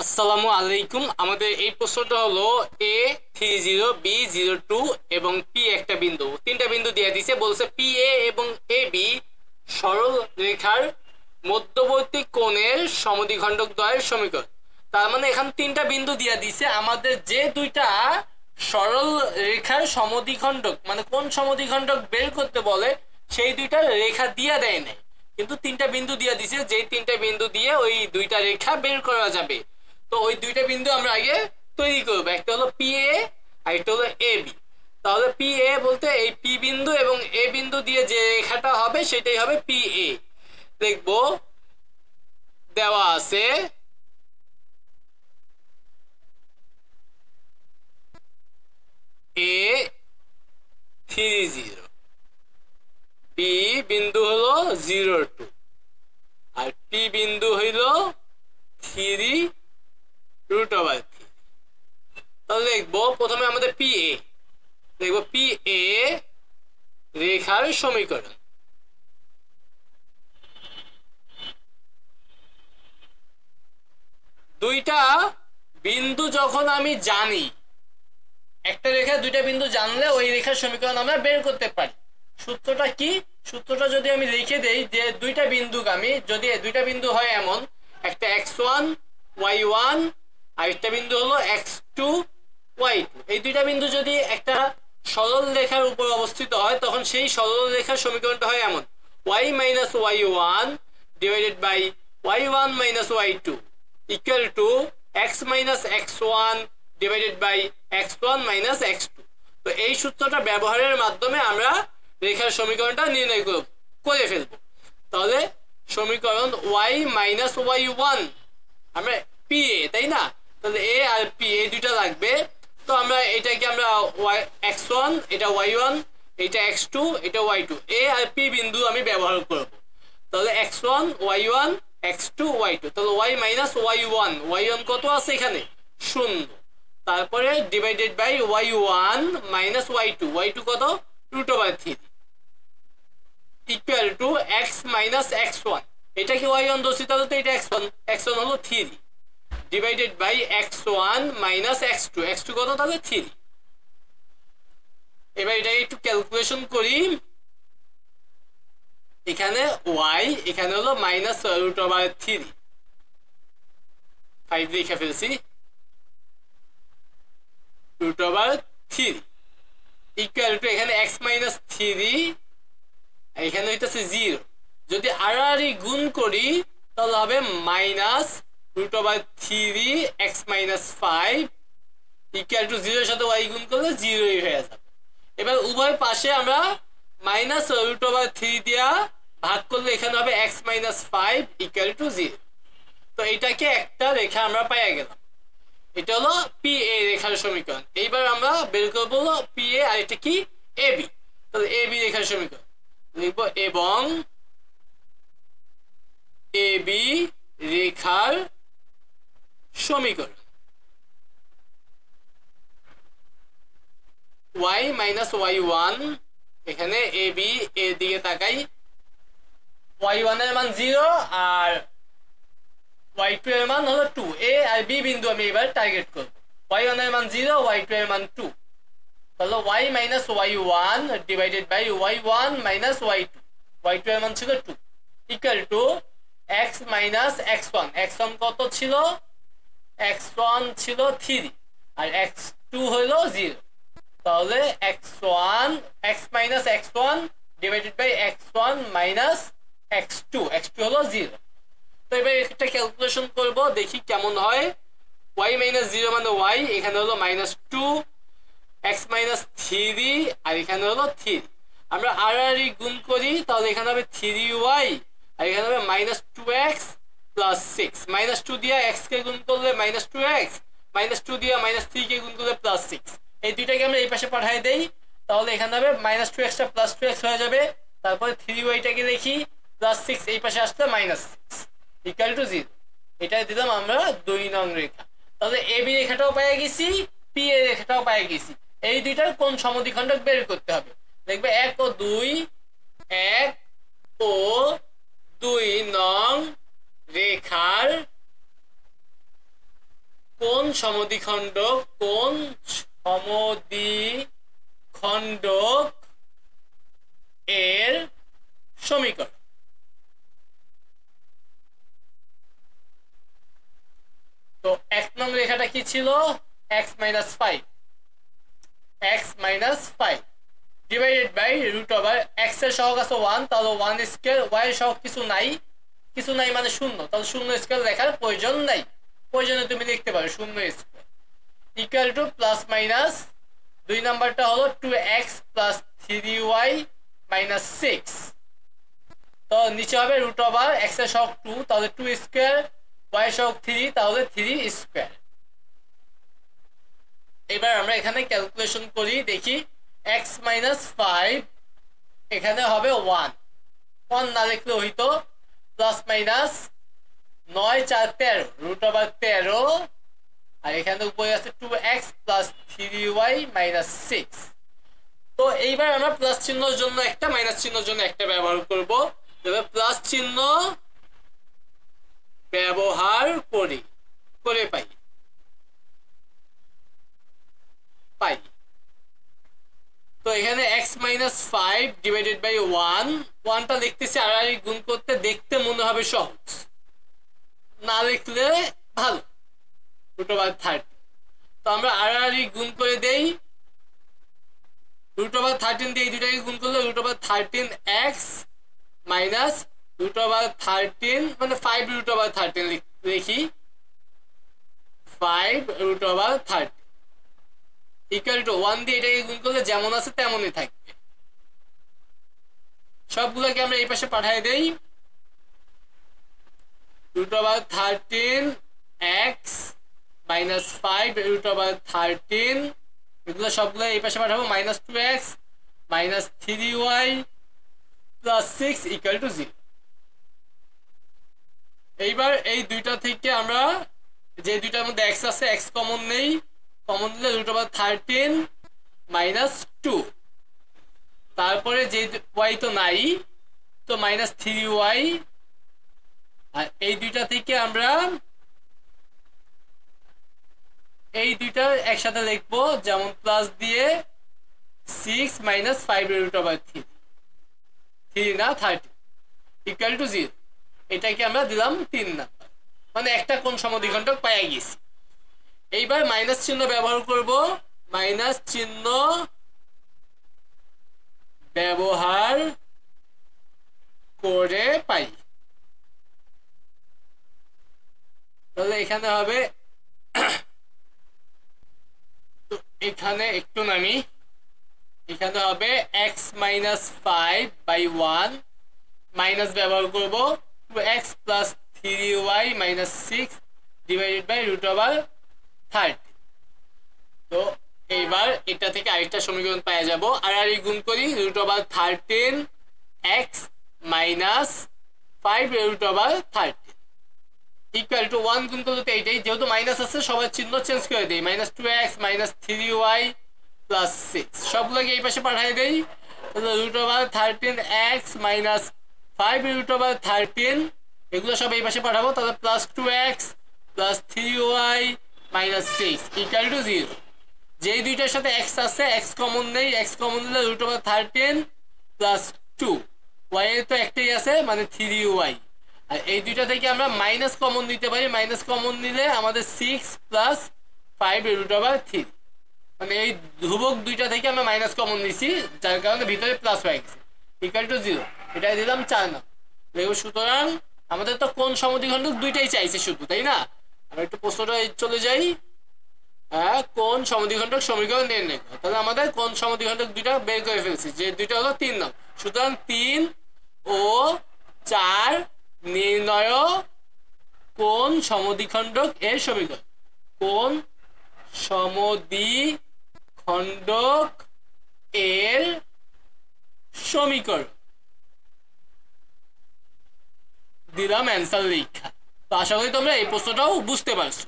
আসসালামু আলাইকুম। আমাদের এই প্রশ্নটা হলো A30 B02 এবং P একটা বিন্দু, তিনটা বিন্দু দিয়ে দিছে। বলছে PA এবং AB সরল রেখার মধ্যবর্তী কোণের সমদ্বিখণ্ডক দ্বয়ের সমীকরণ। তার মানে এখানে তিনটা বিন্দু দিয়ে দিছে, আমাদের যে দুইটা সরল রেখার সমদ্বিখণ্ডক মানে কোন সমদ্বিখণ্ডক বের করতে বলে সেই দুইটা রেখা দিয়ে দেয় নাই, কিন্তু তিনটা বিন্দু দিয়ে দিছে, যেই তিনটা বিন্দু দিয়ে ওই দুইটা রেখা বের করা যাবে। তো ওই দুইটা বিন্দু আমরা আগে তৈরি করবো, একটা হলো PA আর একটা হলো AB। তাহলে PA বলতে এই P বিন্দু এবং A বিন্দু দিয়ে যে রেখাটা হবে সেটাই হবে PA। দেখবো দেওয়া আছে A30, B বিন্দু হলো 02 আর P বিন্দু হইলো 3√3। তাহলে দেখবো প্রথমে আমাদের PA, দেখবো PA রেখার সমীকরণ। দুইটা বিন্দু যখন আমি জানি, একটা রেখা দুইটা বিন্দু জানলে ওই রেখার সমীকরণ আমরা বের করতে পারি। সূত্রটা কি? সূত্রটা যদি আমি লিখে দেই যে দুইটা বিন্দুগামী, যদি দুইটা বিন্দু হয় এমন, একটা x1 y1 আর একটা বিন্দু হলো x2 y2, এই দুইটা বিন্দু যদি একটা সরল রেখার উপর অবস্থিত হয় তখন সেই সরল রেখার সমীকরণটা হয় এমন: y minus y1 divided by y1 minus y2 equal to x minus x1 divided by x1 minus x2। তো এই সূত্রটা ব্যবহারের মাধ্যমে আমরা রেখার সমীকরণটা নির্ণয় করে ফেলবো। তাহলে সমীকরণ y minus y1 আমরা PA, তাই না? তাহলে A আর P এই দুইটা লাগবে। তো আমরা এটাকে আমরা x1 এটা y1 এটা x2 এটা y2, A আর P বিন্দু আমি ব্যবহার করব। তাহলে x1 y1 x2 y2, তাহলে y minus y1, y1 কত আছে এখানে? 0। তারপরে divided by y1 minus y2, y2 কত? √3 equal to x minus x1, এটা কি y1 ধরছি, তাহলে তো এটা x1, x1 হলো 3 divided by x1 minus x2, x2 কত? তাহলে 3। এবার এটা একটু ক্যালকুলেশন করি। এখানে y, এখানে হলো মাইনাস √3, 5 লিখে ফেলছি, √3 ইকুয়াল টু এখানে x minus 3, এখানে হইতেছে 0। যদি আড়াআড়ি গুণ করি তাহলে হবে minus √3 x minus 5 equal to 0 এর সাথে y গুণ করলে 0ই হয়ে যাবে। এবার উভয় পাশে আমরা মাইনাস √3 দিয়া ভাগ করলে এখানে হবে x minus 5 ইকুয়াল টু 0। তো এটাকে একটা রেখা আমরা পেয়ে গেলাম, এটা হলো PA রেখার সমীকরণ। এইবার আমরা বের করবো হলো PA আর এটা কি? AB। তাহলে AB রেখার সমীকরণ লিখব, এবং AB রেখার সমীকরণ y minus y1, এখানে AB এর দিকে তাকাই, y1 এর মান 0 আর y2 এর মান হলো 2। A আর B বিন্দু আমি এবার টার্গেট করব। y1 এর মান 0, y2 এর মান 2, তাহলে y minus y1 divided by y1 minus y2, y2 এর মান ছিল 2 equal to x minus x1, x1 কত ছিল? x1 ছিল 3 আর x2 হলো 0, তাহলে x1 x minus x1 divided by x1 minus x2, x2 হলো 0। তো এবার একটা ক্যালকুলেশন করব, দেখি কেমন হয়। y minus 0 মানে y, এখানে হলো -2, x minus 3 আর এখানে হলো 3। আমরা আড়াআড়ি গুণ করি তাহলে এখানে হবে 3y আর এখানে হবে -2x প্লাস 6, -2 দিয়ে x কে গুণ করলে -2x, -2 দিয়ে -3 কে গুণ করলে +6, এই দুইটাকে আমরা এই পাশে পাঠিয়ে দেই, তাহলে এখানে হবে -2x টা +2x হয়ে যাবে। তারপরে 3y টাকে দেখি, +6 এই পাশে আসলে -6 ইকুয়াল টু 0। এটাই দিলাম আমরা 2 নং রেখা। তাহলে AB রেখাটাও পেয়ে গেছি, PA রেখাটাও পেয়ে গেছি। এই দুইটার কোন সমদ্বিখণ্ডক বের করতে হবে? দেখবে 1 ও 2, 1 ও 2 নং রেখার সমদ্বিখণ্ডক এর সমীকরণ। তো 1 নং রেখাটা কি ছিল? x - 5 divided by root over x এর সহগ আছে 1, তাহলে 1 স্কয়ার, y এর সহগ কিছু নাই মানে 0, তাহলে 0 স্কয়ার লেখার প্রয়োজন নাই, প্রয়োজনে তুমি লিখতে পারো 0 square equal to plus minus 2 নাম্বারটা হলো 2x + 3y - 6, তো নিচে হবে রুট ওভার x এর সহগ 2, তাহলে 2 স্কয়ার, y এর সহগ 3, তাহলে 3 স্কয়ার। এবার আমরা এখানে ক্যালকুলেশন করি, দেখি x - 5 এখানে হবে 1 না লিখলে হইতো প্লাস মাইনাস 9 4 13 রুট ওভার 13, আর এখানে উপরে আছে 2x + 3y - 6। তো এইবার আমরা প্লাস চিহ্নের জন্য একটা, মাইনাস চিহ্নের জন্য একটা ব্যবহার করব। তবে প্লাস চিহ্ন ব্যবহার করে পাই তো এখানে x - 5 ডিভাইডেড বাই 1টা লিখতেছি আর গুণ করতে, দেখতে মনে হবে সহজ, না লিখলে ভালো, রুট ওভার 30। তো আমরা আর গুণ করে দেই, রুট ওভার 13 দিয়ে এই দুটাকে গুণ করলে root over 13x minus root over 13 মানে 5 রুট ওভার 13 লিখি, 5 রুট ওভার 13 ইকুয়াল টু 1 দিয়ে এটাকে গুণ করলে যেমন আছে তেমনই থাকবে। সবগুলোকে আমরা এই পাশে পাঠিয়ে দেই, root over 13x minus 5 root over 13, এগুলো সবগুলো এই পাশে পাঠাবো, -2x minus 3y plus 6 equal to 0। এইবার এই দুইটা থেকে আমরা যে দুইটার মধ্যে x আছে x কমন নেই, কমন নিলে রুট ওভার 13 মাইনাস 2, তারপরে যে y তো নাই তো -3y, আর এই দুইটা থেকে আমরা এই দুইটা একসাথে লিখবো, যেমন প্লাস দিয়ে 6 মাইনাস 5 রুট ওভার 3 না 30 ইকুয়াল টু 0। এটাকে আমরা দিলাম 3 নাম্বার, মানে একটা কোণ সমদ্বিখণ্ডক পাইয়া গেছি। এইবার মাইনাস চিহ্ন ব্যবহার করব, মাইনাস চিহ্ন ব্যবহার করে পাই, তাহলে এখানে হবে, তো এখানে একটু নামি, এখানে হবে x - 5 বাই 1 মাইনাস ব্যবহার করব 2x + 3y - 6 divided by root over 30। তো এইবার এটা থেকে আরেকটা সমীকরণ পেয়ে যাব, আর গুণ করি, root over 13x minus 5 root over 30 equal to 1 গুণ করলে তো এইটাই, যেহেতু মাইনাস আছে সবার চিহ্ন চেঞ্জ করে দেই, -2x - 3y প্লাস 6 সবগুলোকে এই পাশে পাঠিয়ে দেই, তাহলে root over 13x minus 5 root over 13 এগুলো সব এই পাশে পাঠাবো, তাহলে +2x + 3y - 6 ইকুয়াল টু 0। যেই দুইটার সাথে x আছে x কমন নেই, x কমন নিলে রুট ওভার 13 + 2, y এর তো একটাই আছে মানে 3y, আর এই দুইটা থেকে আমরা মাইনাস কমন নিতে পারি, মাইনাস কমন নিলে আমাদের 6 + 5 রুট ওভার 3, মানে এই ধ্রুবক দুইটা থেকে আমরা মাইনাস কমন নিছি, যার কারণে ভিতরে প্লাস হয়ে গেছে ইকুয়াল টু 0। এটাই দিলাম 4 নাম্বার। দেখো সুতরাং আমাদের তো কোণ সমদ্বিখণ্ডক দুইটাই চাইছে শুধু, তাই না? আমরা একটু প্রশ্নটা চলে যাই, হ্যাঁ, কোণ সমদ্বিখণ্ডক সমীকরণ নির্ণয় করো, তাহলে আমাদের কোণ সমদ্বিখণ্ডক দুইটা বের করে ফেলছি, যে দুইটা হলো 3 নং। সুতরাং 3 ও 4 নির্ণয় কোণ সমদ্বিখণ্ডক এর সমীকরণ, কোণ সমদ্বিখণ্ডক এর সমীকরণ দিলাম অ্যান্সার লেখা। তো আশা করি তোমরা এই প্রশ্নটাও বুঝতে পারছো।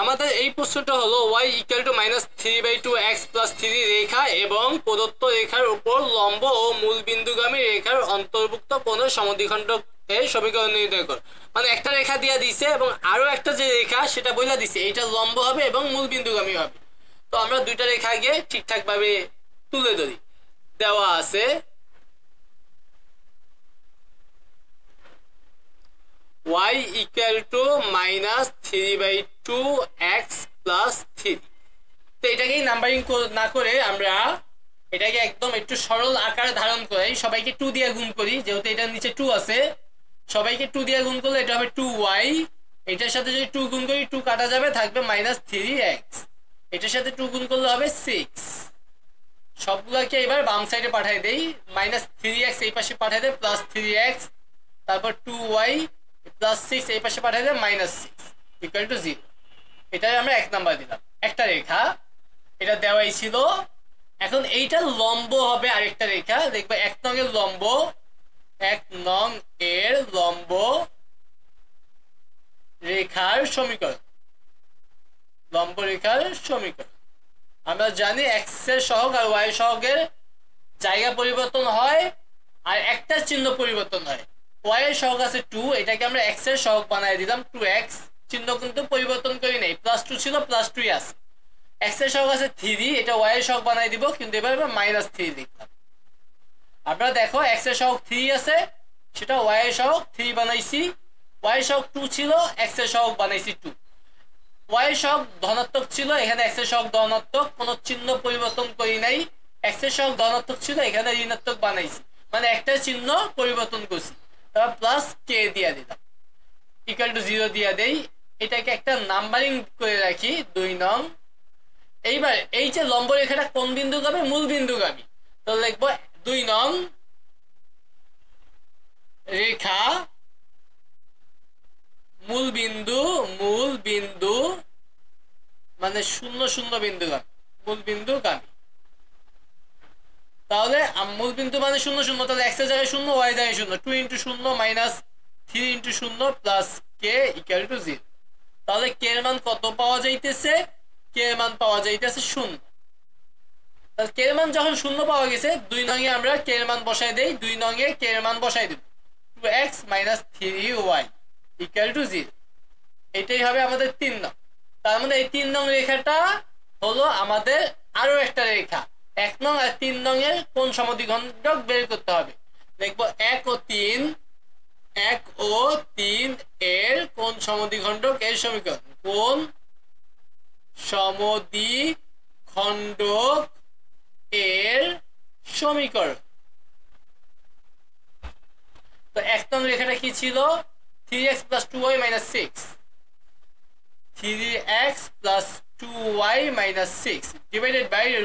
আমাদের এই প্রশ্নটা হলো y = -3/2x + 3 রেখা এবং প্রদত্ত রেখার উপর লম্ব ও মূল বিন্দুগামী রেখার অন্তর্ভুক্ত কোণের সমদ্বিখণ্ডক এই সমীকরণ নির্ণয় কর। মানে একটা রেখা দিয়া দিছে এবং আরো একটা যে রেখা সেটা বইলা দিছে এটা লম্ব হবে এবং মূল বিন্দুগামী হবে। তো আমরা দুইটা রেখা আগে ঠিকঠাক ভাবে তুলে ধরি। দেওয়া আছে y equal to -3/2x plus 3। তো এটাকেই নাম্বারিং না করে আমরা এটাকে একদম একটু সরল আকারে ধারণ করি, সবাইকে 2 দিয়ে গুণ করি, যেহেতু এটার নিচে 2 আছে সবাইকে 2 দিয়ে গুণ করলে এটা হবে 2y, এটার সাথে যদি 2 গুণ করি 2 কাটা যাবে, থাকবে -3x, এটার সাথে 2 গুণ করলে হবে 6। সবগুলোকে এবার বাম সাইডে পাঠিয়ে দেই, -3x এই পাশে পাঠিয়ে দেয় +3x, তারপর 2y +6 এই পাশে পাঠিয়ে দেয় -6 ইকুয়াল টু 0। এটাই আমরা 1 নাম্বার দিলাম। একটা রেখা এটা দেওয়াই ছিল, এখন এইটা লম্ব হবে আরেকটা রেখা, দেখবে 1 নং এর লম্ব, 1 নং এর লম্ব রেখার সমীকরণ, লম্ব রেখার সমীকরণ। আমরা জানি x এর সহগ আর y সহগের জায়গা পরিবর্তন হয় আর একটা চিহ্ন পরিবর্তন হয়। y এর সহগ আছে 2, এটাকে আমরা x এর সহগ বানাই দিলাম 2x, চিহ্ন কিন্তু পরিবর্তন করি নাই, +2 ছিল +2 আছে। x এর সহগ আছে 3, এটা y এর সহগ বানাই দিব, কিন্তু এবার আমরা -3 লিখলাম। আপনারা দেখো x এর সহগ 3 আছে, সেটা y এর সহগ 3 বানাইছি, y এর সহগ 2 ছিল, x এর সহগ বানাইছি 2। y এর সহগ ধনাত্মক ছিল, এখানে x এর সহগ ধনাত্মক, কোনো চিহ্ন পরিবর্তন করি নাই। x এর সহগ ধনাত্মক ছিল, এখানে ঋণাত্মক বানাইছি, মানে একটা চিহ্ন পরিবর্তন করছি, তারপর প্লাস k দিয়ে দিলাম, ইকুয়াল টু 0 দিয়ে দেই। এটাকে একটা নাম্বারিং করে রাখি 2 নং। এইবার এই যে লম্ব রেখাটা কোন বিন্দুগামী? মূল বিন্দুগামী। তো লিখবো 2 নং রেখা মূল বিন্দু মানে 0 0 বিন্দুগামী, মূল বিন্দুগামী। তাহলে মূল বিন্দু মানে 0 0, তাহলে x এর জায়গায় 0, y এর জায়গায় 0, 2 × 0 -3 × 0 প্লাস k ইকুয়াল টু 0। তাহলে k এর মান কত পাওয়া যাইতেছে? k এর মান পাওয়া যাইতেছে 0। তাহলে k এর মান যখন 0 পাওয়া গেছে, 2 নং এ আমরা k এর মান বসাই দেই, 2 নং এ k এর মান বসাই দেব, 2x - 3y ইকুয়াল টু 0। এটাই হবে আমাদের 3 নং। তার মানে এই 3 নং রেখাটা হলো আমাদের আরো একটা রেখা। 1 নং আর 3 নং এর কোণ সমদ্বিখণ্ডক বের করতে হবে। দেখবো 1 ও 3 এর কোণ সমদ্বিখণ্ডক এর সমীকরণ, কোণ সমদ্বিখণ্ডক এর সমীকরণ। তো 1 নং রেখাটা কি ছিল? 3x + 2y - 6, 3x + 2y - 6 divided by √,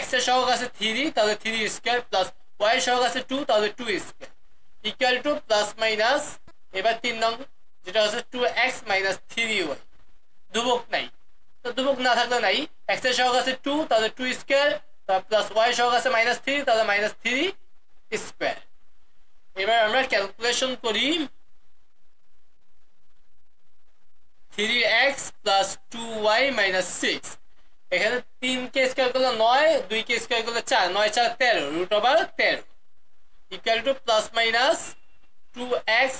x এর সহগ আছে 3, তাহলে 3² প্লাস y এর সহগ আছে 2, তাহলে 2² ইকুয়াল টু প্লাস মাইনাস। এবার 3 নং যেটা হচ্ছে 2x - 3y, ধ্রুবক নাই, তো ধ্রুবক না থাকলে নাই, x এর সহগ আছে 2, তাহলে 2² প্লাস y এর সহগ আছে -3, তাহলে -3²। এবার আমরা ক্যালকুলেশন করি, 3x + 2y - 6, এখানে 3 স্কয়ার করলে 9, 2 স্কয়ার করলে 4, 9 4 13, √13 equal to plus minus 2x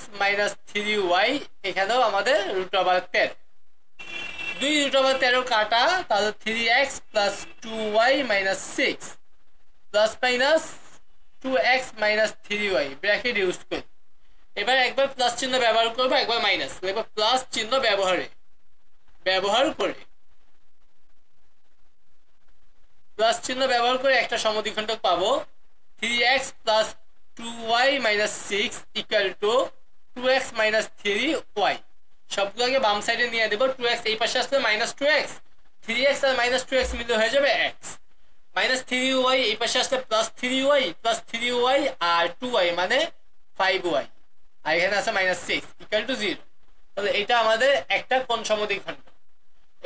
- 3y, এখানেও আমাদের √13, 2 √13 কাটা, তাহলে 3x + 2y - 6 plus minus 2x - 3y bracket use করি। এবার একবার প্লাস চিহ্ন ব্যবহার করবো, একবার মাইনাস, এবার প্লাস চিহ্ন ব্যবহার করে প্লাস চিহ্ন ব্যবহার করে একটা সমদ্বিখণ্ডক পাবো, 3x + 2y - 6 equal to 2x - 3y। সবগুলোকে বাম সাইডে নিয়ে দেবো, 2x এই পাশে আসলে -2x, 3x আর -2x মিলে হয়ে যাবে x, -3y এই পাশে আসলে +3y, +3y আর 2y মানে 5y, আর এখানে আছে -6 ইকুয়াল টু 0। তাহলে এটা আমাদের একটা কোণ সমদ্বিখণ্ডক।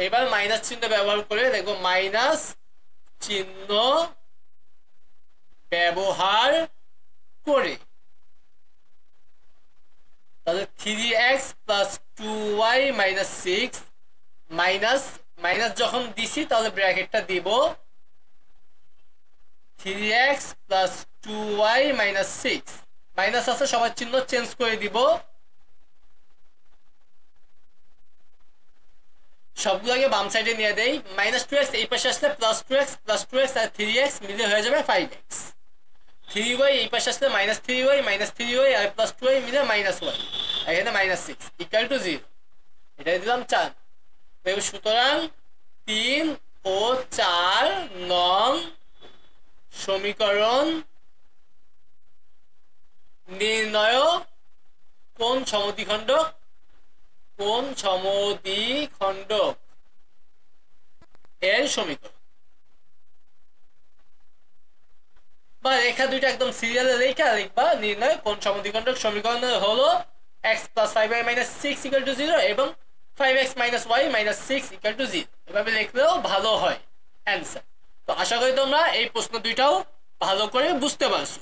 এবার মাইনাস চিহ্ন ব্যবহার করে দেখবো, মাইনাস চিহ্ন ব্যবহার করে, তাহলে 3x + 2y - 6 মাইনাস যখন দিছি তাহলে ব্র্যাকেটটা দিব, 3x + 2y - 6 মাইনাস আছে সবার চিহ্ন চেঞ্জ করে দিব সবগুলোকে বাম সাইডে নিয়ে দেই -2x এই পাশে আসলে +2x আর 3x মিলে হয়ে যাবে 5x 3y এই পাশে আসলে -3y আর +2y মিলে -y এখানে -6 = 0 এটা দিলাম 4 সুতরাং 3 ও 4 নং সমীকরণ নির্ণয় কোন সমদ্বিখণ্ডক এর সমীকরণ বা রেখা দুইটা একদম সিরিয়ালে রেখা লিখবা নির্ণয় কোন সমদ্বিখণ্ডক সমীকরণ হলো x + 5y - 6 = 0 এবং 5x - y - 6 = 0 এভাবে লিখলেও ভালো হয় অ্যানসার। তো আশা করি তোমরা এই প্রশ্ন দুইটাও ভালো করে বুঝতে পারছো।